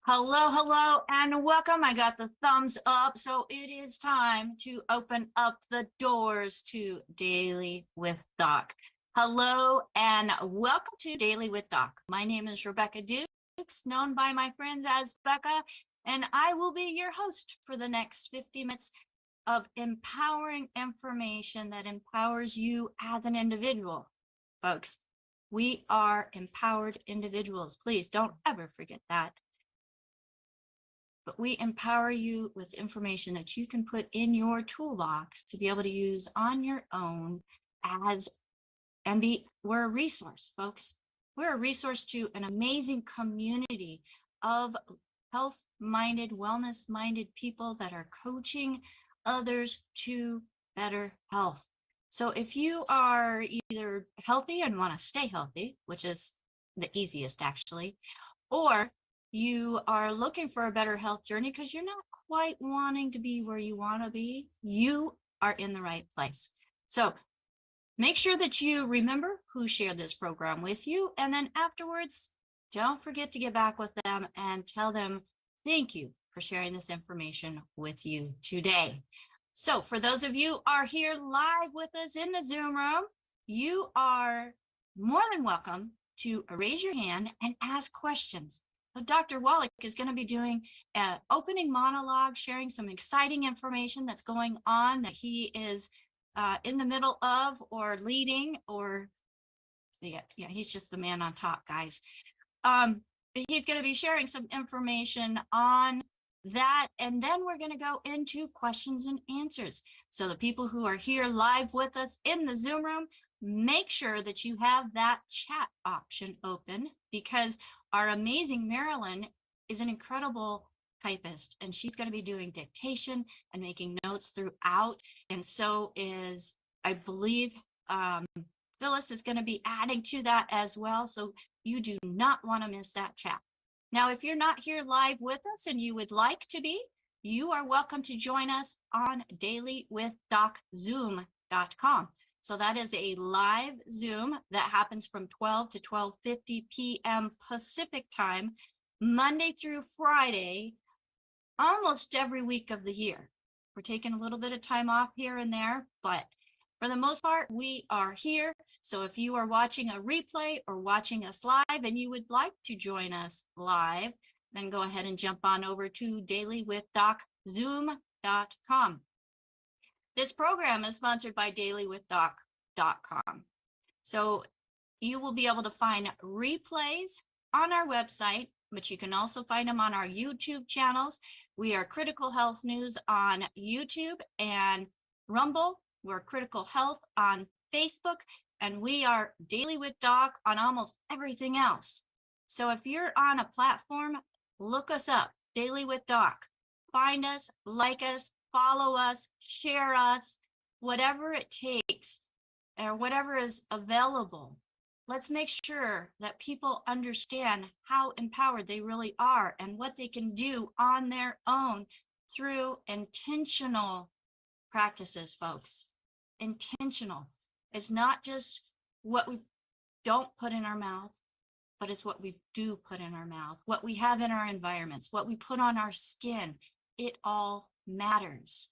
Hello, hello, and welcome. I got the thumbs up, so it is time to open up the doors to Daily with Doc. Hello, and welcome to Daily with Doc. My name is Rebecca Dukes, known by my friends as Becca, and I will be your host for the next 50 minutes of empowering information that empowers you as an individual. Folks, we are empowered individuals. Please don't ever forget that. But we empower you with information that you can put in your toolbox to be able to use on your own we're a resource, folks. We're a resource to an amazing community of health-minded, wellness-minded people that are coaching others to better health. So if you are either healthy and want to stay healthy, which is the easiest actually, or you are looking for a better health journey because you're not quite wanting to be where you want to be, you are in the right place. So make sure that you remember who shared this program with you. And then afterwards, don't forget to get back with them and tell them thank you for sharing this information with you today. So for those of you who are here live with us in the Zoom room, you are more than welcome to raise your hand and ask questions. So Dr. Wallach is going to be doing an opening monologue, sharing some exciting information that's going on that he is in the middle of or leading, or yeah, he's just the man on top, guys. He's going to be sharing some information on that, and then we're going to go into questions and answers. So the people who are here live with us in the Zoom room, make sure that you have that chat option open, because our amazing Marilyn is an incredible typist, and she's going to be doing dictation and making notes throughout. And so is, I believe, Phyllis is going to be adding to that as well. So you do not want to miss that chat. Now, if you're not here live with us and you would like to be, you are welcome to join us on dailywithDocZoom.com. So that is a live Zoom that happens from 12 to 12:50 p.m. Pacific time, Monday through Friday, almost every week of the year. We're taking a little bit of time off here and there, but for the most part, we are here. So if you are watching a replay or watching us live and you would like to join us live, then go ahead and jump on over to dailywithDocZoom.com. This program is sponsored by dailywithdoc.com. So you will be able to find replays on our website, but you can also find them on our YouTube channels. We are Critical Health News on YouTube and Rumble. We're Critical Health on Facebook, and we are Daily with Doc on almost everything else. So if you're on a platform, look us up, Daily with Doc. Find us, like us, follow us, share us, whatever it takes or whatever is available. Let's make sure that people understand how empowered they really are and what they can do on their own through intentional practices, folks. Intentional. It's not just what we don't put in our mouth, but it's what we do put in our mouth, what we have in our environments, what we put on our skin. It all matters.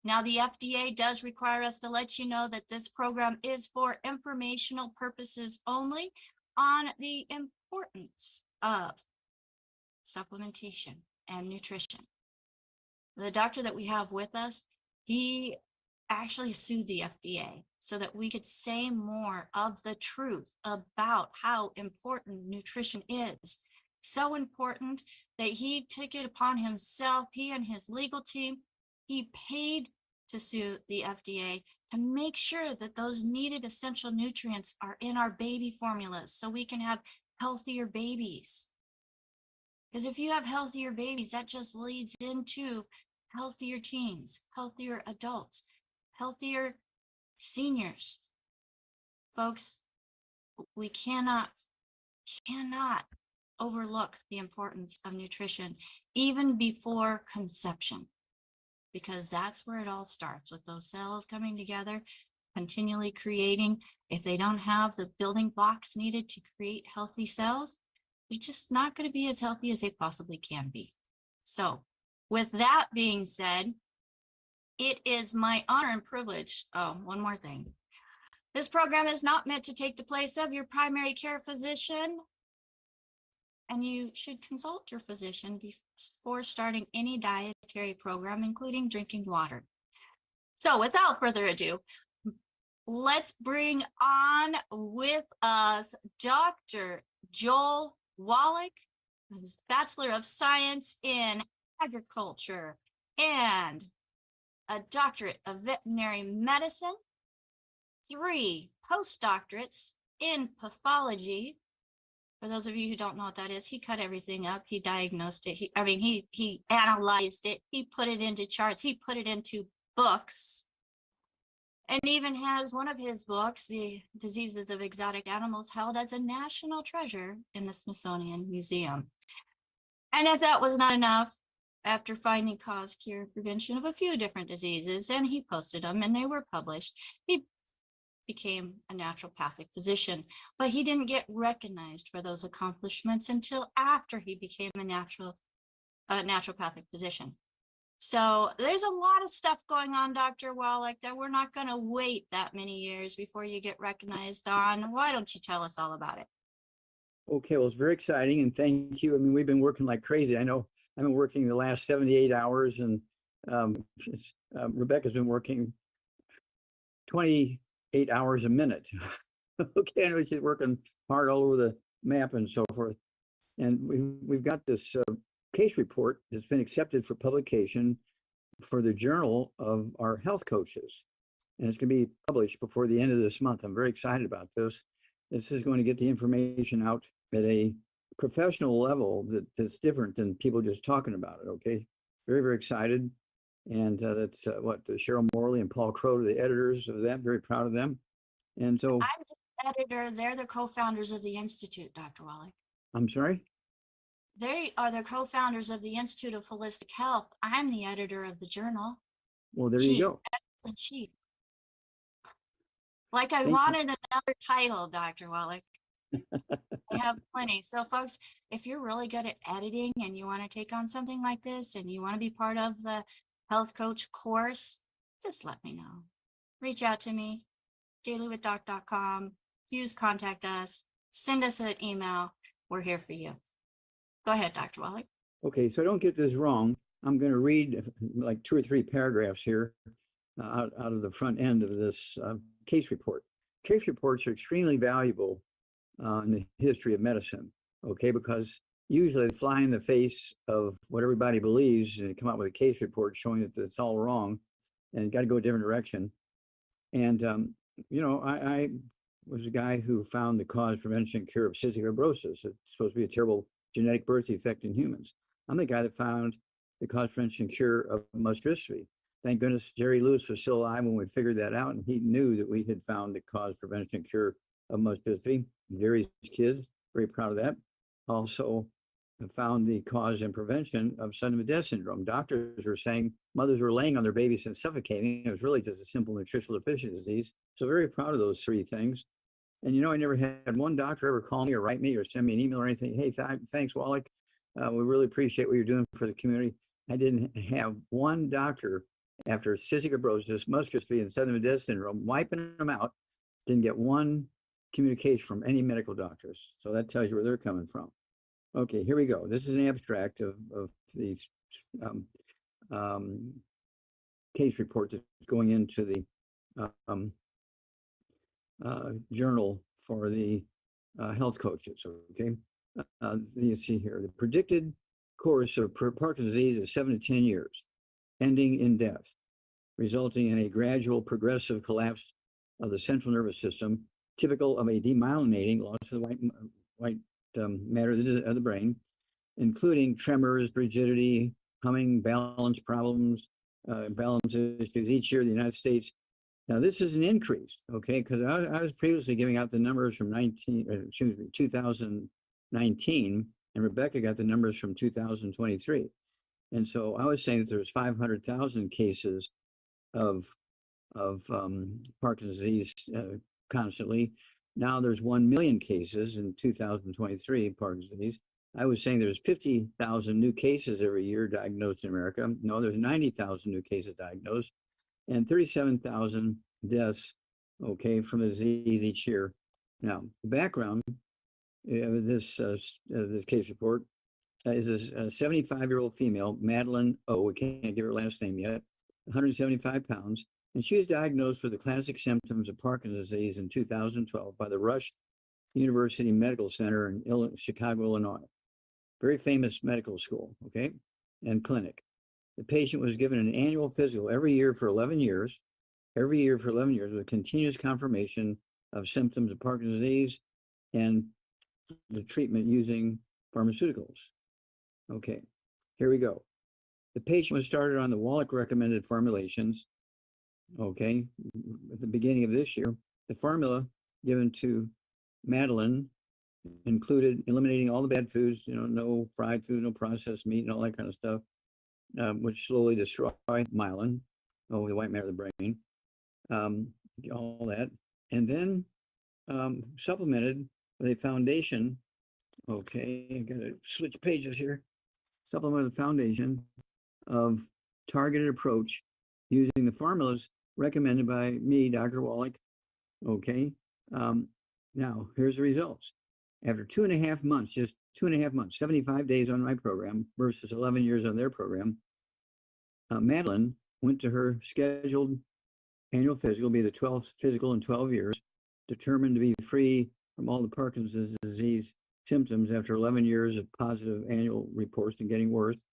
Now, the FDA does require us to let you know that this program is for informational purposes only on the importance of supplementation and nutrition. The doctor that we have with us, he actually sued the FDA so that we could say more of the truth about how important nutrition is. So important that he took it upon himself, he and his legal team, he paid to sue the FDA to make sure that those needed essential nutrients are in our baby formulas so we can have healthier babies. Because if you have healthier babies, that just leads into healthier teens, healthier adults, healthier seniors. Folks, we cannot overlook the importance of nutrition even before conception, because that's where it all starts, with those cells coming together, continually creating. If they don't have the building blocks needed to create healthy cells, they're just not going to be as healthy as they possibly can be. So with that being said, it is my honor and privilege. Oh, one more thing. This program is not meant to take the place of your primary care physician, and you should consult your physician before starting any dietary program, including drinking water. So without further ado, let's bring on with us Dr. Joel Wallach, who's Bachelor of Science in Agriculture and a doctorate of veterinary medicine, 3 postdoctorates in pathology. For those of you who don't know what that is, he cut everything up. He diagnosed it. He analyzed it. He put it into charts. He put it into books, and even has one of his books, The Diseases of Exotic Animals, held as a national treasure in the Smithsonian Museum. And if that was not enough, after finding cause, cure, prevention of a few different diseases, and he posted them and they were published, he became a naturopathic physician, but he didn't get recognized for those accomplishments until after he became a naturopathic physician. So there's a lot of stuff going on, Dr. Wallach, that we're not going to wait that many years before you get recognized on. Why don't you tell us all about it? Okay, well, it's very exciting, and thank you. I mean, we've been working like crazy. I know I've been working the last 78 hours, and Rebecca's been working 28 hours a minute. Okay, I know she's working hard all over the map and so forth. And we've got this case report that's been accepted for publication for the Journal of our health coaches. And it's going to be published before the end of this month. I'm very excited about this. This is going to get the information out at a professional level that's different than people just talking about it. Okay, very, very excited. And that's what Cheryl Morley and Paul Crow are the editors of that. Very proud of them. And so I'm the editor. They're the co-founders of the Institute, Dr. Wallach. I'm sorry? They are the co-founders of the Institute of Wholistic Health. I'm the editor of the journal. Well, there you go. Chief. Like I Thank wanted another title, Dr. Wallach. I have plenty. So folks, if you're really good at editing and you want to take on something like this and you want to be part of the health coach course, just let me know. Reach out to me, dailywithdoc.com, use contact us, send us an email. We're here for you. Go ahead, Dr. Wallach. Okay, so I don't get this wrong. I'm going to read like 2 or 3 paragraphs here out of the front end of this case report. Case reports are extremely valuable in the history of medicine, okay, because usually they fly in the face of what everybody believes and they come out with a case report showing that it's all wrong and got to go a different direction. And, you know, I was a guy who found the cause, prevention, and cure of cystic fibrosis. It's supposed to be a terrible genetic birth defect in humans. I'm the guy that found the cause, prevention, and cure of muscular dystrophy. Thank goodness Jerry Lewis was still alive when we figured that out, and he knew that we had found the cause, prevention, and cure of muscular dystrophy. Jerry's kids, very proud of that. Also found the cause and prevention of sudden death syndrome. Doctors were saying mothers were laying on their babies and suffocating. It was really just a simple nutritional deficiency disease. So very proud of those 3 things. And, you know, I never had one doctor ever call me or write me or send me an email or anything. Hey, thanks, Wallach. We really appreciate what you're doing for the community. I didn't have one doctor after cystic fibrosis, muscular dystrophy, and sudden death syndrome, wiping them out. Didn't get one communication from any medical doctors. So that tells you where they're coming from. Okay, here we go. This is an abstract of these case report that's going into the journal for the health coaches. Okay, you see here the predicted course of Parkinson's disease is 7 to 10 years, ending in death, resulting in a gradual progressive collapse of the central nervous system, typical of a demyelinating loss of the white matter of the brain, including tremors, rigidity, humming, balance problems, balance issues each year in the United States. Now, this is an increase, okay, because I was previously giving out the numbers from 2019, and Rebecca got the numbers from 2023. And so I was saying that there's 500,000 cases of Parkinson's disease constantly. Now there's 1 million cases in 2023 Parkinson's disease. I was saying there's 50,000 new cases every year diagnosed in America. No, there's 90,000 new cases diagnosed and 37,000 deaths, okay, from the disease each year. Now, the background of this case report is a 75-year-old female, Madeline O. We can't give her last name yet, 175 pounds, and she was diagnosed with the classic symptoms of Parkinson's disease in 2012 by the Rush University Medical Center in Chicago, Illinois. Very famous medical school, okay, and clinic. The patient was given an annual physical every year for 11 years, with continuous confirmation of symptoms of Parkinson's disease and the treatment using pharmaceuticals. Okay, here we go. The patient was started on the Wallach recommended formulations, okay, at the beginning of this year. The formula given to Madeline included eliminating all the bad foods, no fried food, no processed meat, and all that kind of stuff, which slowly destroy myelin, the white matter of the brain, all that. And then supplemented with a foundation. Okay, I gotta switch pages here. Supplemented foundation of targeted approach using the formulas recommended by me, Dr. Wallach. Okay, now here's the results. After 2.5 months, just 2.5 months, 75 days on my program versus 11 years on their program, Madeline went to her scheduled annual physical, be the 12th physical in 12 years, determined to be free from all the Parkinson's disease symptoms after 11 years of positive annual reports and getting worse.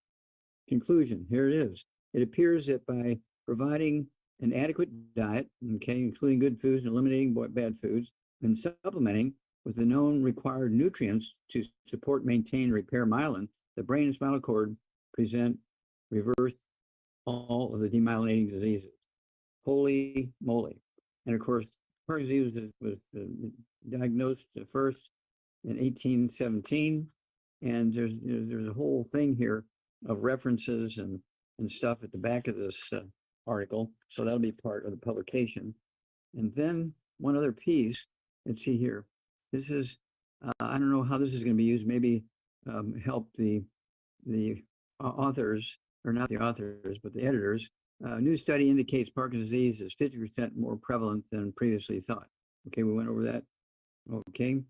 Conclusion, here it is. It appears that by providing an adequate diet, okay, including good foods and eliminating bad foods, and supplementing with the known required nutrients to support, maintain, and repair myelin, the brain and spinal cord reverse all of the demyelinating diseases. Holy moly. And of course, Parkinson's disease was diagnosed first in 1817. And there's a whole thing here of references and stuff at the back of this article. So that'll be part of the publication. And then one other piece, let's see here. This is, I don't know how this is going to be used, maybe help the authors, or not the authors, but the editors. New study indicates Parkinson's disease is 50% more prevalent than previously thought. Okay, we went over that. Okay.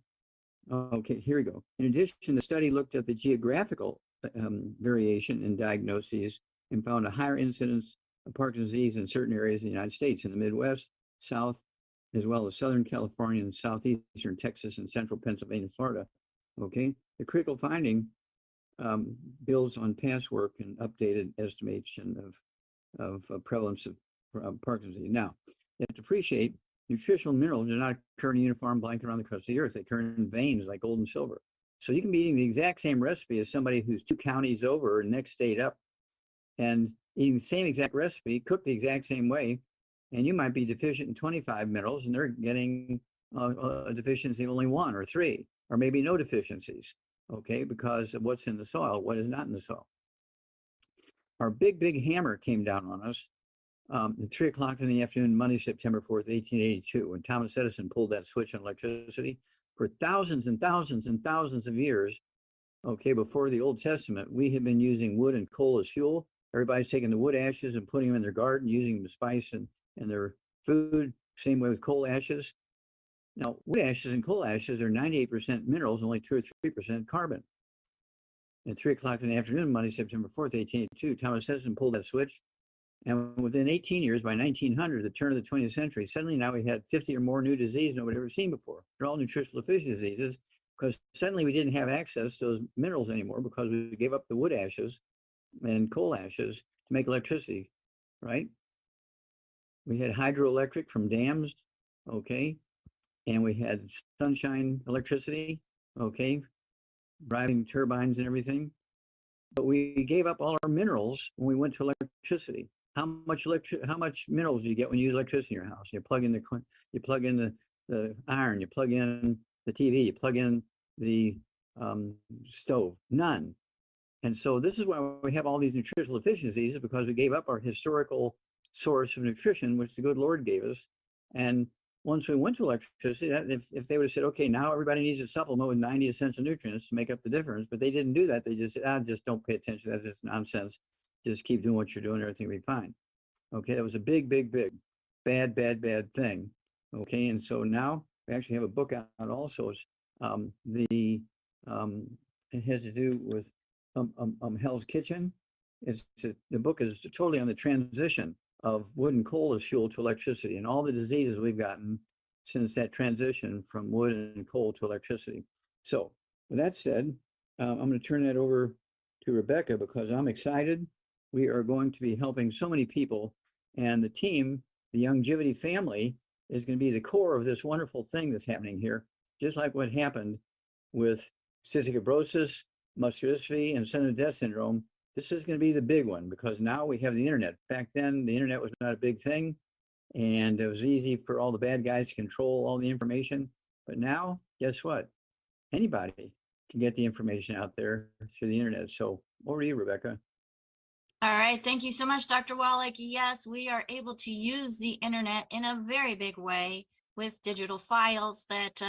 Okay, here we go. In addition, the study looked at the geographical variation in diagnoses and found a higher incidence of Parkinson's disease in certain areas in the United States, in the Midwest, South, as well as Southern California and Southeastern Texas and Central Pennsylvania, Florida. Okay, the critical finding builds on past work and updated estimation of prevalence of Parkinson's disease. Now, you have to appreciate nutritional minerals do not occur in a uniform blanket around the crust of the earth. They occur in veins like gold and silver. So you can be eating the exact same recipe as somebody who's 2 counties over or next state up, and eating the same exact recipe, cooked the exact same way, and you might be deficient in 25 minerals, and they're getting a deficiency of only 1 or 3, or maybe no deficiencies, okay, because of what's in the soil, what is not in the soil. Our big hammer came down on us at 3 o'clock in the afternoon, Monday, September 4th, 1882, when Thomas Edison pulled that switch on electricity. For thousands and thousands and thousands of years, okay, before the Old Testament, we had been using wood and coal as fuel. Everybody's taking the wood ashes and putting them in their garden, using them to spice and their food. Same way with coal ashes. Now, wood ashes and coal ashes are 98% minerals, only 2 or 3% carbon. At 3 o'clock in the afternoon, Monday, September 4th, 1882, Thomas Edison pulled that switch. And within 18 years, by 1900, the turn of the 20th century, suddenly now we had 50 or more new diseases nobody had ever seen before. They're all nutritional deficiency diseases, because suddenly we didn't have access to those minerals anymore because we gave up the wood ashes and coal ashes to make electricity, right? We had hydroelectric from dams, okay? And we had sunshine electricity, okay? Driving turbines and everything. But we gave up all our minerals when we went to electricity. How much minerals do you get when you use electricity in your house? You plug in the iron, you plug in the TV, you plug in the stove. None. And so this is why we have all these nutritional deficiencies, because we gave up our historical source of nutrition, which the good Lord gave us, and once we went to electricity, if they would have said, okay, now everybody needs a supplement with 90 essential nutrients to make up the difference, but they didn't do that. They just said, just don't pay attention. That's just nonsense. Just keep doing what you're doing. Everything will be fine. Okay, that was a big, bad thing. Okay, and so now we actually have a book out also. It's it has to do with Hell's Kitchen. The book is totally on the transition of wood and coal as fuel to electricity and all the diseases we've gotten since that transition from wood and coal to electricity. So with that said, I'm going to turn that over to Rebecca because I'm excited. We are going to be helping so many people, and the team, the Longevity family, is going to be the core of this wonderful thing that's happening here, just like what happened with cystic fibrosis, muscular dystrophy, and sudden death syndrome. This is going to be the big one because now we have the internet. Back then, the internet was not a big thing, and it was easy for all the bad guys to control all the information. But now, guess what? Anybody can get the information out there through the internet. So over to you, Rebecca. All right. Thank you so much, Dr. Wallach. Yes, we are able to use the internet in a very big way with digital files that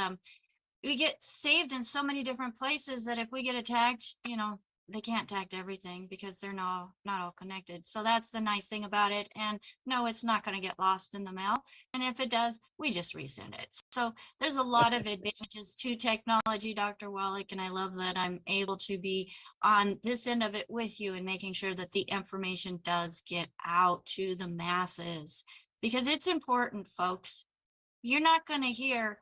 we get saved in so many different places that if we get attacked, they can't attack everything because they're not all connected. So that's the nice thing about it. And no, it's not going to get lost in the mail. And if it does, we just resend it. So there's a lot of advantages to technology, Dr. Wallach, and I love that I'm able to be on this end of it with you and making sure that the information does get out to the masses because it's important, folks. You're not going to hear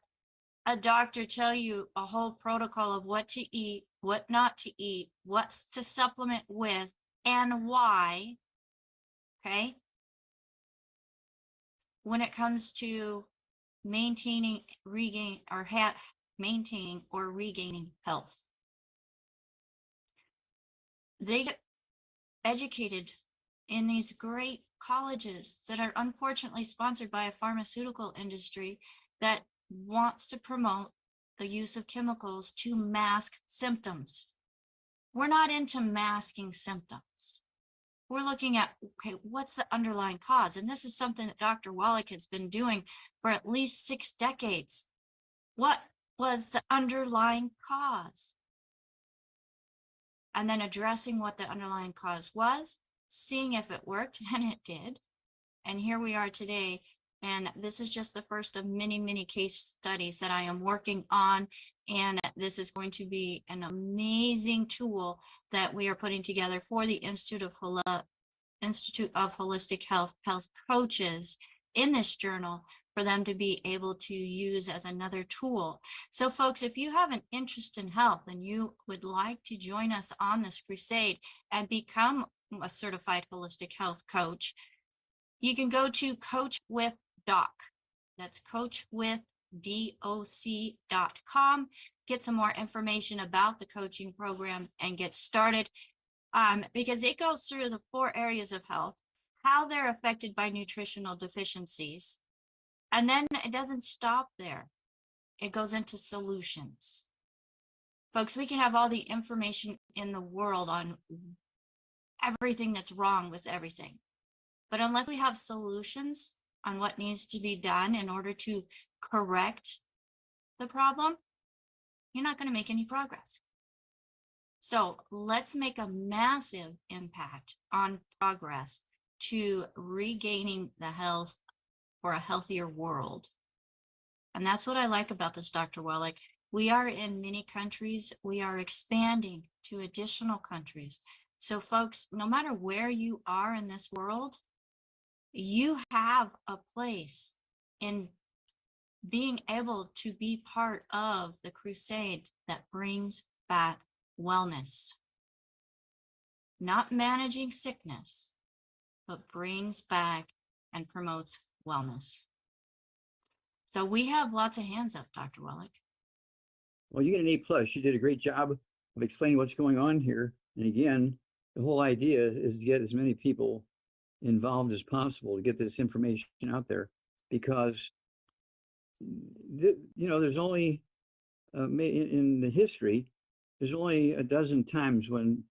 a doctor tell you a whole protocol of what to eat, what not to eat, what to supplement with, and why, okay? When it comes to maintaining, maintaining or regaining health. They get educated in these great colleges that are unfortunately sponsored by a pharmaceutical industry that wants to promote the use of chemicals to mask symptoms. We're not into masking symptoms. We're looking at, okay, what's the underlying cause? And this is something that Dr. Wallach has been doing for at least 6 decades. What was the underlying cause? And then addressing what the underlying cause was, seeing if it worked, and it did. And here we are today. And this is just the first of many, many case studies that I am working on. And this is going to be an amazing tool that we are putting together for the Institute of Wholistic Health coaches in this journal for them to be able to use as another tool. So folks, if you have an interest in health and you would like to join us on this crusade and become a certified holistic health coach, you can go to Coach with Doc. That's coachwithdoc.com. Get some more information about the coaching program and get started because it goes through the 4 areas of health, how they're affected by nutritional deficiencies. And then it doesn't stop there. It goes into solutions. Folks, we can have all the information in the world on everything that's wrong with everything. But unless we have solutions on what needs to be done in order to correct the problem, you're not going to make any progress. So let's make a massive impact on progress to regaining the health for a healthier world. And that's what I like about this, Dr. Wallach. We are in many countries. We are expanding to additional countries. So folks, no matter where you are in this world, you have a place in being able to be part of the crusade that brings back wellness. Not managing sickness, but brings back and promotes wellness. So we have lots of hands up, Dr. Wallach. Well, you get an A+. You did a great job of explaining what's going on here. And again, the whole idea is to get as many people involved as possible to get this information out there, because there's only in the history, there's only a dozen times when,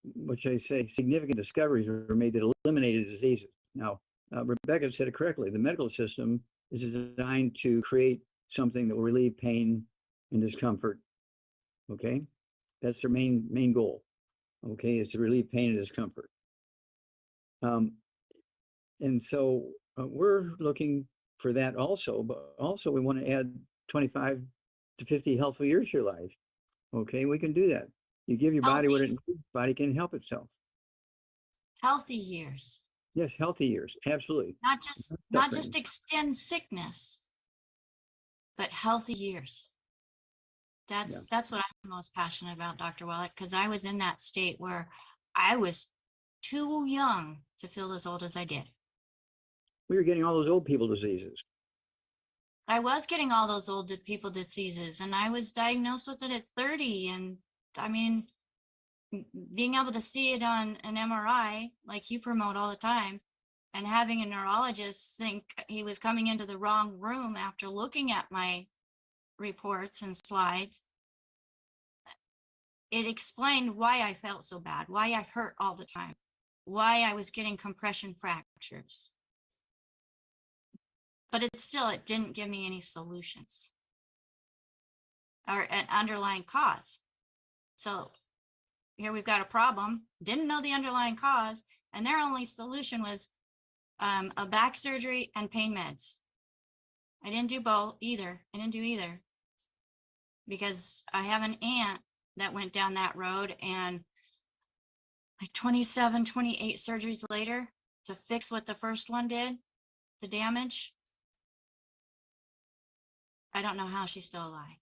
which I say, significant discoveries were made that eliminated diseases. Now, Rebecca said it correctly. The medical system is designed to create something that will relieve pain and discomfort. Okay, that's their main goal. Okay, is to relieve pain and discomfort. And so we're looking for that also, but also we want to add 25 to 50 healthful years to your life. Okay, we can do that. You give your body what it needs, body can help itself. Healthy years. Yes, healthy years, absolutely. Not just extend sickness, but healthy years. That's what I'm most passionate about, Dr. Wallach, because I was in that state where I was too young to feel as old as I did. We were getting all those old people diseases. I was getting all those old people diseases, and I was diagnosed with it at 30. And I mean, being able to see it on an MRI, like you promote all the time, and having a neurologist think he was coming into the wrong room after looking at my reports and slides, it explained why I felt so bad, why I hurt all the time, why I was getting compression fractures. But it didn't give me any solutions or an underlying cause. So here we've got a problem, didn't know the underlying cause, and their only solution was a back surgery and pain meds. I didn't do both either. I didn't do either because I have an aunt that went down that road, and like 27, 28 surgeries later to fix what the first one did, the damage. I don't know how she's still alive,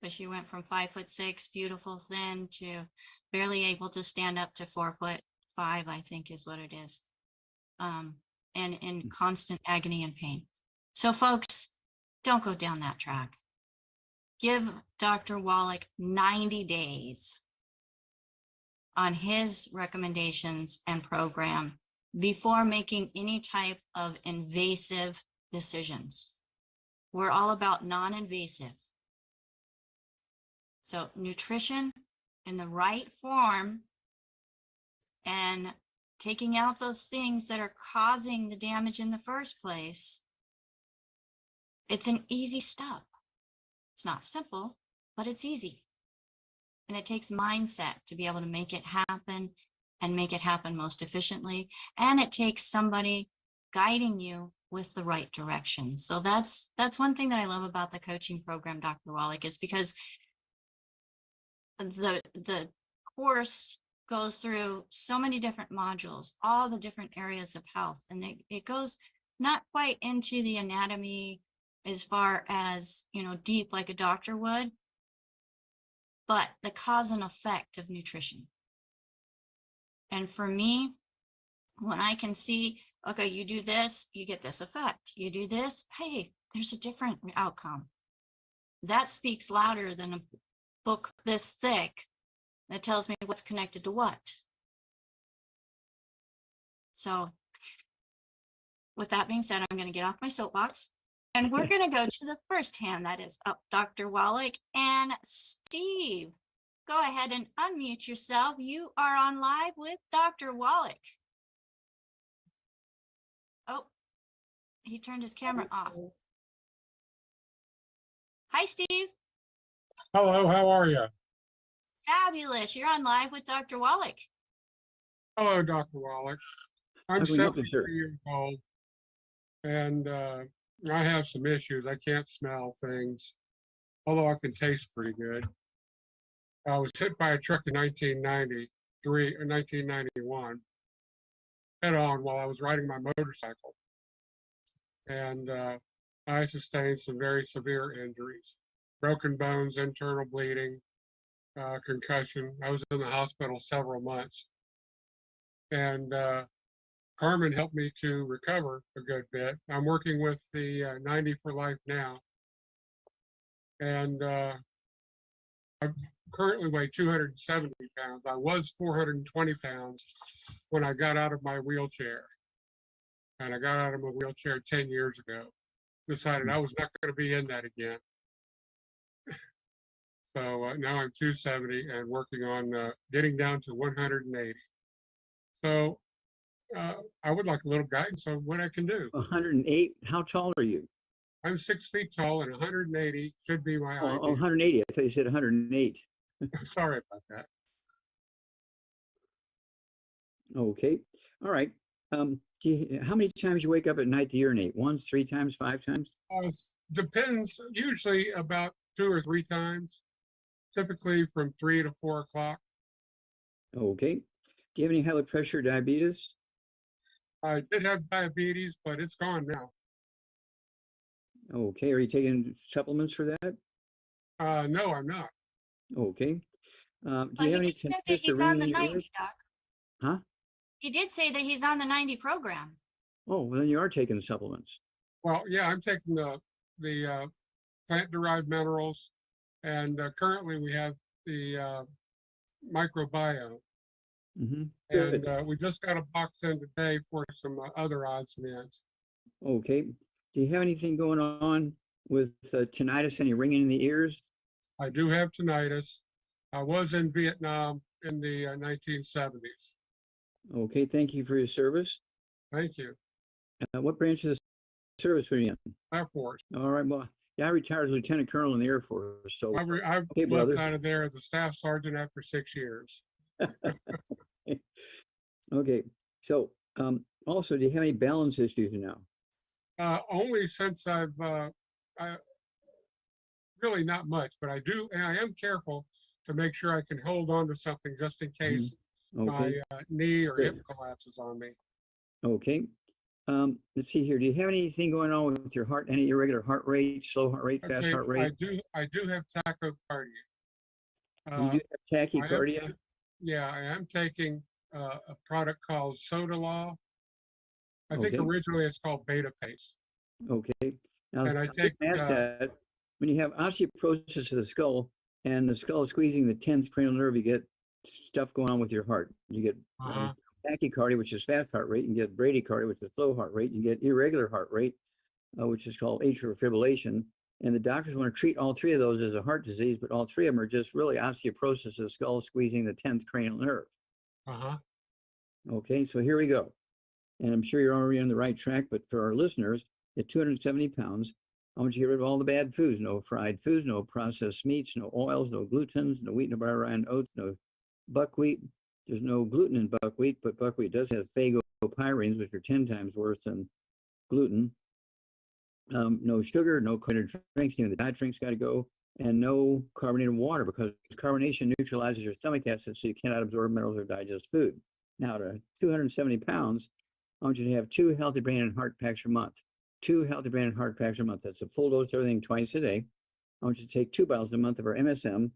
but she went from 5'6", beautiful, thin, to barely able to stand up to 4'5", I think is what it is. And in constant agony and pain. So folks, don't go down that track. Give Dr. Wallach 90 days on his recommendations and program before making any type of invasive decisions. We're all about non-invasive. So nutrition in the right form and taking out those things that are causing the damage in the first place. It's an easy step. It's not simple, but it's easy. And it takes mindset to be able to make it happen and make it happen most efficiently. And it takes somebody guiding you with the right direction. So that's one thing that I love about the coaching program, Dr. Wallach, is because the course goes through so many different modules, all the different areas of health. And it goes not quite into the anatomy as far as, deep like a doctor would, but the cause and effect of nutrition. And for me, when I can see, okay, you do this, you get this effect. You do this, hey, there's a different outcome. That speaks louder than a book this thick that tells me what's connected to what. So with that being said, I'm going to get off my soapbox, and we're going to go to the first hand that is up, Dr. Wallach. And Steve, go ahead and unmute yourself. You are on live with Dr. Wallach. Oh, he turned his camera off. Hi, Steve. Hello, how are you? Fabulous. You're on live with Dr. Wallach. Hello, Dr. Wallach. I'm How can we help you, 73 sir? years old, and I have some issues. I can't smell things, although I can taste pretty good. I was hit by a truck in 1993 or 1991, head on while I was riding my motorcycle. And I sustained some very severe injuries, broken bones, internal bleeding, concussion. I was in the hospital several months. And Carmen helped me to recover a good bit. I'm working with the 90 for Life now. And I currently weigh 270 pounds. I was 420 pounds when I got out of my wheelchair. And I got out of my wheelchair 10 years ago. Decided I was not going to be in that again. So now I'm 270 and working on getting down to 180. So I would like a little guidance on what I can do. 108. How tall are you? I'm 6 feet tall and 180 should be my Oh, ideal. 180. I thought you said 108. Sorry about that. Okay. All right. How many times you wake up at night to urinate? Once, 3 times, 5 times? Depends, usually about 2 or 3 times, typically from 3 to 4 o'clock. Okay. Do you have any high blood pressure, diabetes? I did have diabetes, but it's gone now. Okay. Are you taking supplements for that? No, I'm not. Okay. Do But you he have any did say that tinnitus or he's on ringing the in your 90, ears? Doc. Huh? He did say that he's on the 90 program. Oh, well, then you are taking supplements. Well, yeah, I'm taking the plant-derived minerals, and currently we have the microbiome. Mm-hmm. And Good. we just got a box in today for some other odds and ends. Okay. Do you have anything going on with tinnitus? Any ringing in the ears? I do have tinnitus. I was in Vietnam in the 1970s. Okay. Thank you for your service. Thank you. What branch of the service were you in? Air Force. All right. Well, yeah, I retired as lieutenant colonel in the Air Force. So, I okay, left brother. out of there as a staff sergeant after 6 years. Okay. So, also, do you have any balance issues now? Only since I, really not much, but I do, and I am careful to make sure I can hold on to something just in case Okay. my knee or hip Good. collapses on me. Okay. Let's see here. Do you have anything going on with your heart? Any irregular heart rate, slow heart rate, fast Okay, heart rate? I do have tachycardia. You do have I am, tachycardia? yeah, I am taking a product called Sodalaw. I think Okay. originally it's called Beta Pace. Okay. Now, And I I take, didn't ask that. When you have osteoporosis of the skull and the skull is squeezing the 10th cranial nerve, you get stuff going on with your heart. You get uh-huh, tachycardia, which is fast heart rate. You get bradycardia, which is slow heart rate. You get irregular heart rate, which is called atrial fibrillation. And the doctors want to treat all three of those as a heart disease, but all three of them are just really osteoporosis of the skull squeezing the 10th cranial nerve. uh-huh. Okay, so here we go. And I'm sure you're already on the right track, but for our listeners, at 270 pounds, I want you to get rid of all the bad foods, no fried foods, no processed meats, no oils, no glutens, no wheat, no barley, oats, no buckwheat. There's no gluten in buckwheat, but buckwheat does have phagopyrines, which are 10 times worse than gluten. No sugar, no carbonated drinks, even the diet drinks got to go, and no carbonated water because carbonation neutralizes your stomach acid so you cannot absorb minerals or digest food. Now, to 270 pounds, I want you to have 2 healthy brain and heart packs a month. 2 healthy brain and heart packs a month. That's a full dose of everything twice a day. I want you to take 2 bottles a month of our MSM.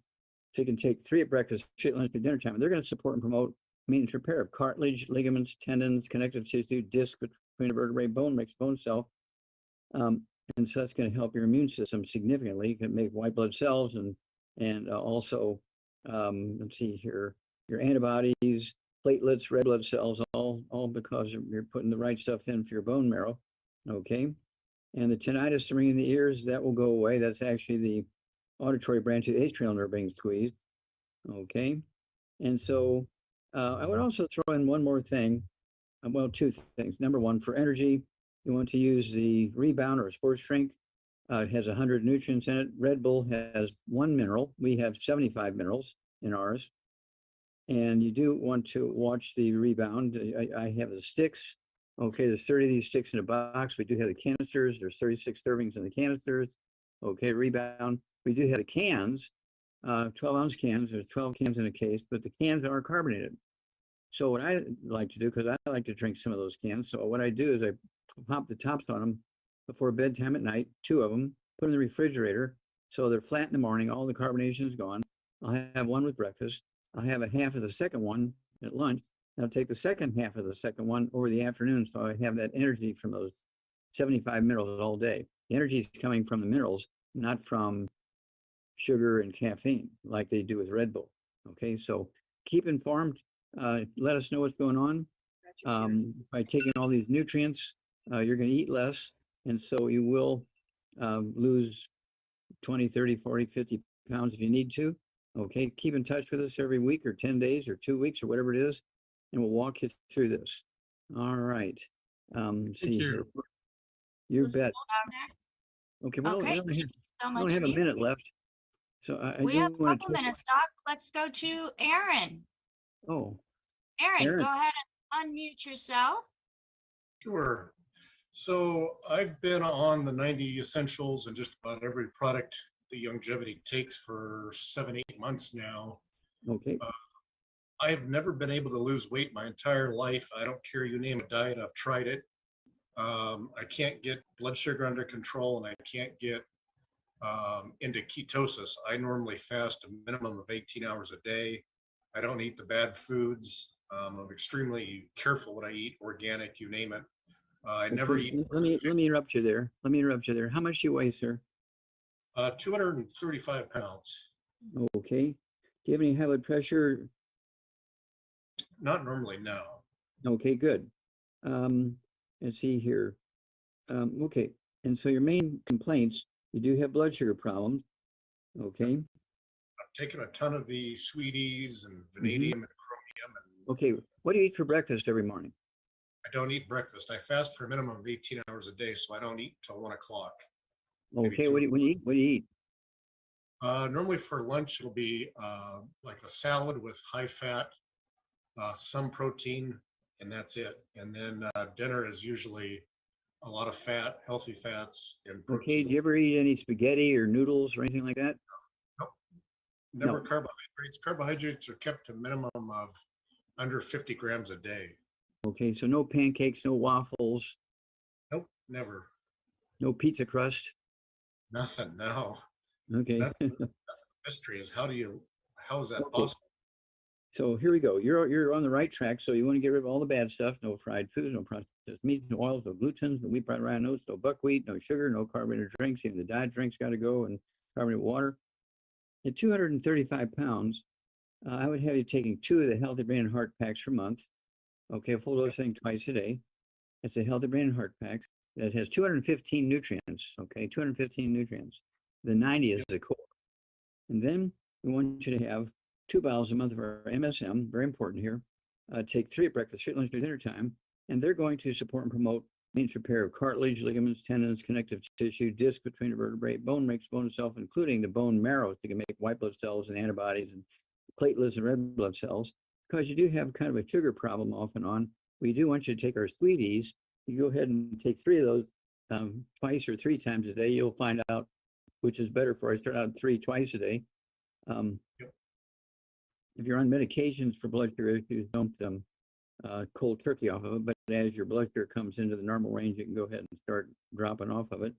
So you can take 3 at breakfast, 3 at lunch, and dinner time. And they're going to support and promote maintenance repair of cartilage, ligaments, tendons, connective tissue, disc between the vertebrae, bone mix, bone cell. And so that's going to help your immune system significantly. You can make white blood cells and also, let's see here, your antibodies, platelets, red blood cells, all because you're putting the right stuff in for your bone marrow. Okay. And the tinnitus, the ringing in the ears, that will go away. That's actually the auditory branch of the eighth cranial nerve being squeezed. Okay. And so I would also throw in one more thing. Well, 2 things. Number one, for energy, you want to use the Rebound or sports drink. It has 100 nutrients in it. Red Bull has 1 mineral. We have 75 minerals in ours. And you do want to watch the Rebound. I have the sticks. Okay, there's 30 of these sticks in a box. We do have the canisters. There's 36 servings in the canisters. Okay, Rebound. We do have the cans, 12-ounce cans. There's 12 cans in a case, but the cans are carbonated. So what I like to do, because I like to drink some of those cans, so what I do is I pop the tops on them before bedtime at night, 2 of them, put them in the refrigerator, so they're flat in the morning, all the carbonation is gone. I'll have one with breakfast. I'll have a half of the second one at lunch. And I'll take the second half of the second one over the afternoon, so I have that energy from those 75 minerals all day. The energy is coming from the minerals, not from sugar and caffeine, like they do with Red Bull. Okay, so keep informed. Let us know what's going on. By taking all these nutrients, you're going to eat less. And so you will lose 20, 30, 40, 50 pounds if you need to. Okay, keep in touch with us every week or 10 days or 2 weeks or whatever it is, and we'll walk you through this. All right. Thank See you. here. You Let's bet. slow down Okay, there. Okay, we thank you so only much, have a Neil. minute left. So I We do have a want couple to talk. minutes, Doc. Let's go to Aaron. Oh, Aaron, Aaron. go ahead and unmute yourself. Sure. So I've been on the 90 Essentials and just about every product the longevity takes for 7, 8 months now. Okay. I've never been able to lose weight my entire life. I don't care, you name a diet, I've tried it. I can't get blood sugar under control, and I can't get into ketosis. I normally fast a minimum of 18 hours a day. I don't eat the bad foods. I'm extremely careful what I eat, organic, you name it. I never Okay, eat. let me interrupt you there. How much do you weigh, sir? 235 pounds. Okay. Do you have any high blood pressure? Not normally, no. Okay, good. Let's see here. Okay. And so your main complaints, you do have blood sugar problems. Okay. I've taken a ton of the sweeties and vanadium and chromium, and Okay. What do you eat for breakfast every morning? I don't eat breakfast. I fast for a minimum of 18 hours a day, so I don't eat till 1 o'clock. Okay. two. What do you eat? What do you eat? Normally for lunch, it'll be like a salad with high fat, some protein, and that's it. And then dinner is usually a lot of fat, healthy fats, and Okay. protein. Do you ever eat any spaghetti or noodles or anything like that? Nope. Never No. carbohydrates. Carbohydrates are kept to a minimum of under 50 grams a day. Okay. So no pancakes, no waffles, Nope, never. no pizza crust. Nothing. No. Okay. That's the mystery is how is that Okay. possible? So here we go. You're on the right track. So you want to get rid of all the bad stuff. No fried foods, no processed meats, no oils, no glutens, no wheat, bran, rye, oats, no buckwheat, no sugar, no carbonated drinks. Even the diet drinks got to go, and carbonated water. At 235 pounds, I would have you taking 2 of the Healthy Brain and Heart packs per month. Okay, a full dose thing twice a day. It's a Healthy Brain and Heart pack that has 215 nutrients. Okay, 215 nutrients. The 90 is the core. And then we want you to have 2 bottles a month of our MSM, very important here. Take 3 at breakfast, 3 at lunch, 3 at dinner time, and they're going to support and promote maintenance repair of cartilage, ligaments, tendons, connective tissue, disc between the vertebrae, bone makes bone itself, including the bone marrow that can make white blood cells and antibodies and platelets and red blood cells. Because you do have kind of a sugar problem off and on, we do want you to take our sweeties. You go ahead and take 3 of those twice or 3 times a day. You'll find out which is better for you. Start out 3 twice a day. If you're on medications for blood sugar issues, don't cold turkey off of it. But as your blood sugar comes into the normal range, you can go ahead and start dropping off of it.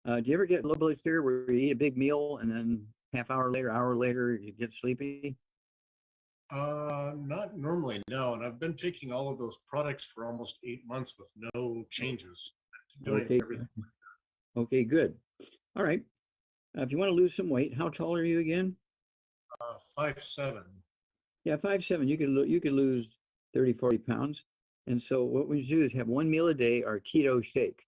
Do you ever get low blood sugar where you eat a big meal and then hour later, you get sleepy? Not normally, no. And I've been taking all of those products for almost 8 months with no changes. Doing Okay. everything. Okay, good. All right. If you want to lose some weight, how tall are you again? 5'7". Yeah, 5'7". You could lose 30, 40 pounds. And so what we do is have 1 meal a day, our keto shake.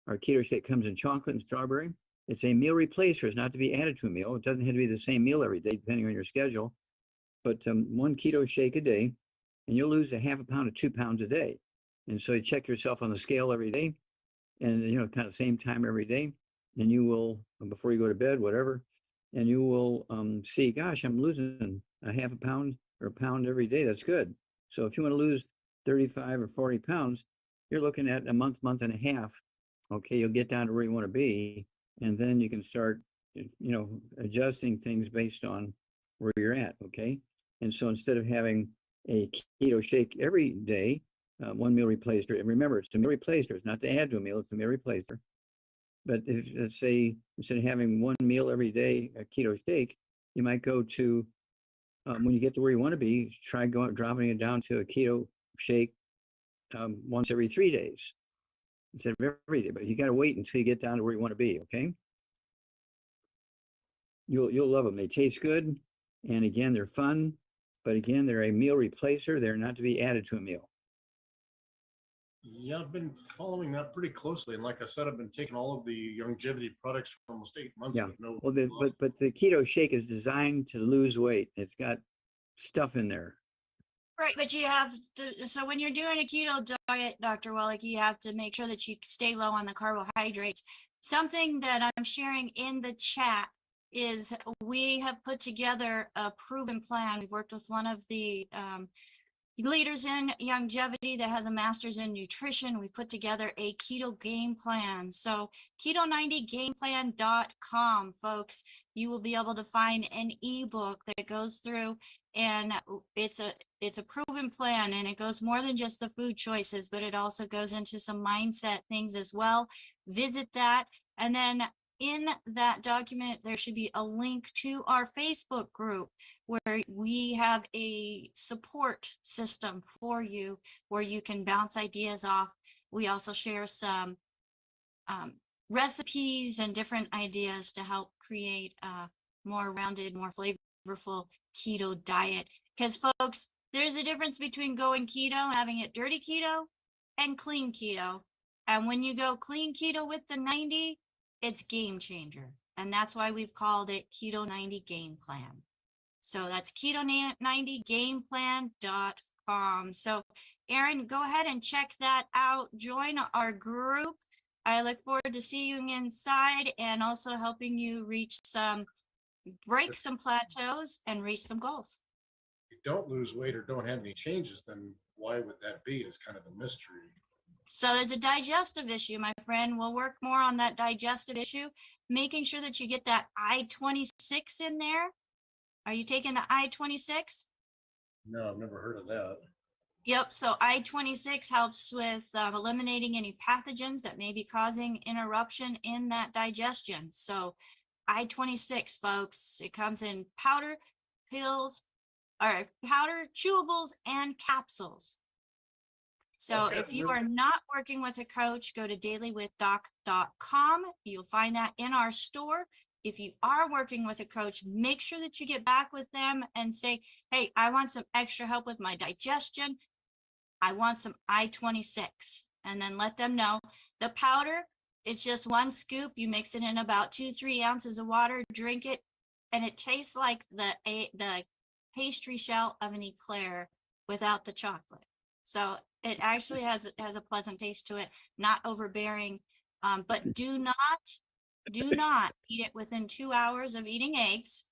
Our keto shake comes in chocolate and strawberry. It's a meal replacer. It's not to be added to a meal. It doesn't have to be the same meal every day, depending on your schedule. But 1 keto shake a day, and you'll lose a half a pound to 2 pounds a day. And so you check yourself on the scale every day, and kind of same time every day, and you will, before you go to bed, whatever, and you will see, gosh, I'm losing a half a pound or a pound every day. That's good. So if you want to lose 35 or 40 pounds, you're looking at a month and a half. Okay, you'll get down to where you want to be, and then you can start, adjusting things based on where you're at. Okay, and so instead of having a keto shake every day, 1 meal replacer, and remember, it's a meal replacer. It's not to add to a meal. It's a meal replacer. But if, let's say, instead of having 1 meal every day, a keto shake, you might go to, when you get to where you want to be, try dropping it down to a keto shake once every 3 days instead of every day. But you got to wait until you get down to where you want to be. Okay. You'll love them. They taste good. And again, they're fun. But again, they're a meal replacer. They're not to be added to a meal. Yeah, I've been following that pretty closely. And like I said, I've been taking all of the longevity products for almost 8 months. Yeah. With no Well, but the keto shake is designed to lose weight. It's got stuff in there. Right, but you have to, so when you're doing a keto diet, Dr. Wallach, you have to make sure that you stay low on the carbohydrates. Something that I'm sharing in the chat is we have put together a proven plan. We've worked with one of the leaders in longevity that has a master's in nutrition. We put together a keto game plan. So keto90gameplan.com, folks, you will be able to find an ebook that goes through, and it's a proven plan, and it goes more than just the food choices, but it also goes into some mindset things as well. Visit that. And then in that document, there should be a link to our Facebook group where we have a support system for you where you can bounce ideas off. We also share some recipes and different ideas to help create a more rounded, more flavorful keto diet. Because folks, there's a difference between going keto, having it dirty keto, and clean keto. And when you go clean keto with the 90, it's game changer. And that's why we've called it Keto 90 Game Plan. So that's keto90gameplan.com. So Aaron, go ahead and check that out. Join our group. I look forward to seeing you inside and also helping you break some plateaus and reach some goals. If you don't lose weight or don't have any changes, then why would that be? Is kind of a mystery. So there's a digestive issue, my friend. We'll work more on that digestive issue, making sure that you get that I-26 in there. Are you taking the I-26? No, I've never heard of that. Yep. So I-26 helps with eliminating any pathogens that may be causing interruption in that digestion. So I-26, folks, it comes in powder, pills, or powder, chewables, and capsules. So Okay. if you are not working with a coach, go to dailywithdoc.com. You'll find that in our store. If you are working with a coach, make sure that you get back with them and say, hey, I want some extra help with my digestion. I want some I-26. And then let them know. The powder, it's just one scoop. You mix it in about 2-3 ounces of water, drink it, and it tastes like the pastry shell of an eclair without the chocolate. So it actually has a pleasant taste to it, not overbearing. But do not eat it within 2 hours of eating eggs,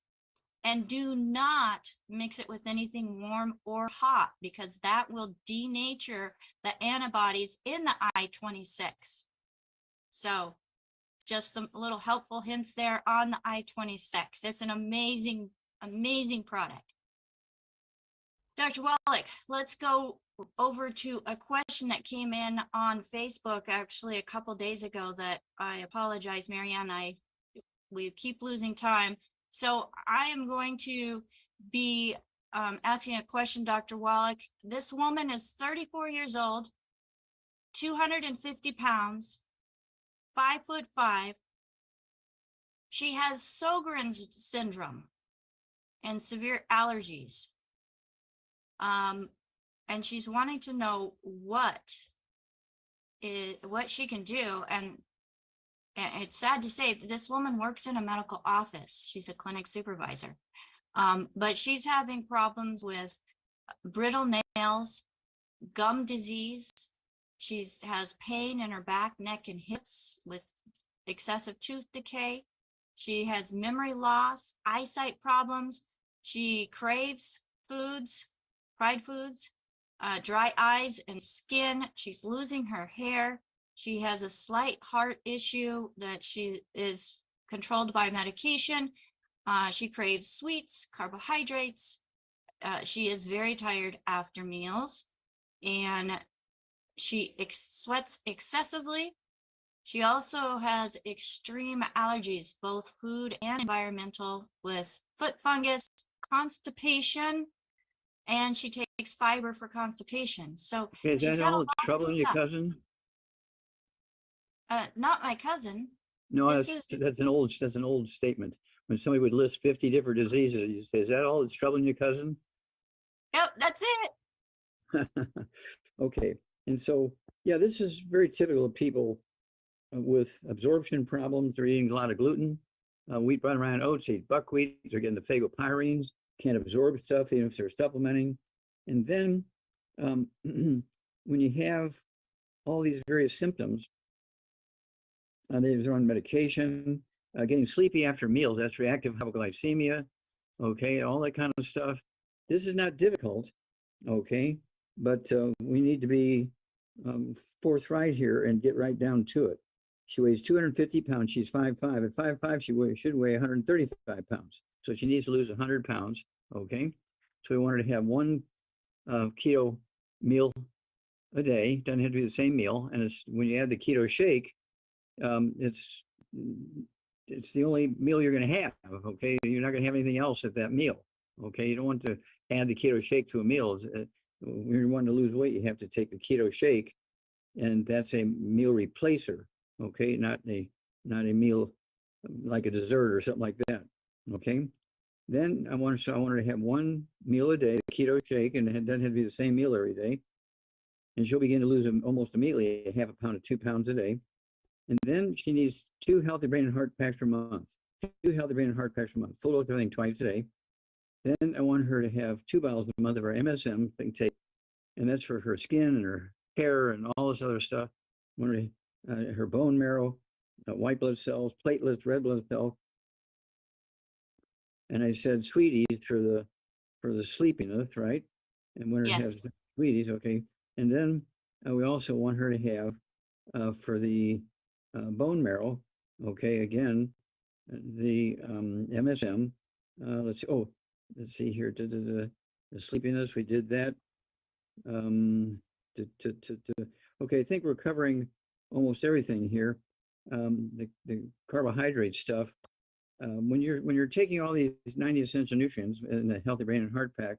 and do not mix it with anything warm or hot, because that will denature the antibodies in the I-26. So just some little helpful hints there on the I-26. It's an amazing, amazing product. Dr. Wallach, let's go over to a question that came in on Facebook actually a couple days ago that I apologize, Marianne, we keep losing time. So I am going to be asking a question, Dr. Wallach. This woman is 34 years old, 250 pounds, 5'5". She has Sjogren's syndrome and severe allergies. And she's wanting to know what she can do. And it's sad to say that this woman works in a medical office. She's a clinic supervisor. But she's having problems with brittle nails, gum disease. She has pain in her back, neck, and hips with excessive tooth decay. She has memory loss, eyesight problems. She craves foods, fried foods, dry eyes and skin. She's losing her hair. She has a slight heart issue that she is controlled by medication. She craves sweets, carbohydrates. She is very tired after meals, and she sweats excessively. She also has extreme allergies, both food and environmental, with foot fungus, constipation, and she takes fiber for constipation. So Is she's that got a all lot of troubling your stuff. cousin? Not my cousin. No, This that's an old statement. When somebody would list 50 different diseases, you say, is that all that's troubling your cousin? Yep, that's it. Okay. And so, yeah, this is very typical of people with absorption problems. They're eating a lot of gluten, wheat, bran, rye, and oats, eat buckwheat. They're getting the phagopyrines, can't absorb stuff even if they're supplementing. And then when you have all these various symptoms, they're on medication, getting sleepy after meals, that's reactive hypoglycemia, okay, all that kind of stuff. This is not difficult, okay, but we need to be forthright here and get right down to it. She weighs 250 pounds. She's 5'5". At 5'5", she should weigh 135 pounds. So she needs to lose 100 pounds, okay? So we want her to have one keto meal a day. Doesn't have to be the same meal. And it's when you add the keto shake, it's the only meal you're going to have, okay? You're not going to have anything else at that meal, okay? You don't want to add the keto shake to a meal. When you're wanting to lose weight, you have to take the keto shake, and that's a meal replacer, okay? Not a meal like a dessert or something like that, okay? Then I want her to have one meal a day, the keto shake, and it doesn't have to be the same meal every day. And she'll begin to lose almost immediately a half a pound to 2 pounds a day. And then she needs 2 healthy brain and heart packs per month. 2 healthy brain and heart packs per month. Full dose of everything twice a day. Then I want her to have 2 bottles a month of our MSM thing take, and that's for her skin and her hair and all this other stuff. I want her, her bone marrow, white blood cells, platelets, red blood cells. And I said sweeties for the sleepiness, right? And when her has sweeties, okay. And then we also want her to have for the bone marrow, okay, again, the MSM. Let's see here. The sleepiness, we did that. Okay, I think we're covering almost everything here. The carbohydrate stuff. When you're taking all these 90 essential nutrients in the Healthy Brain and Heart Pack,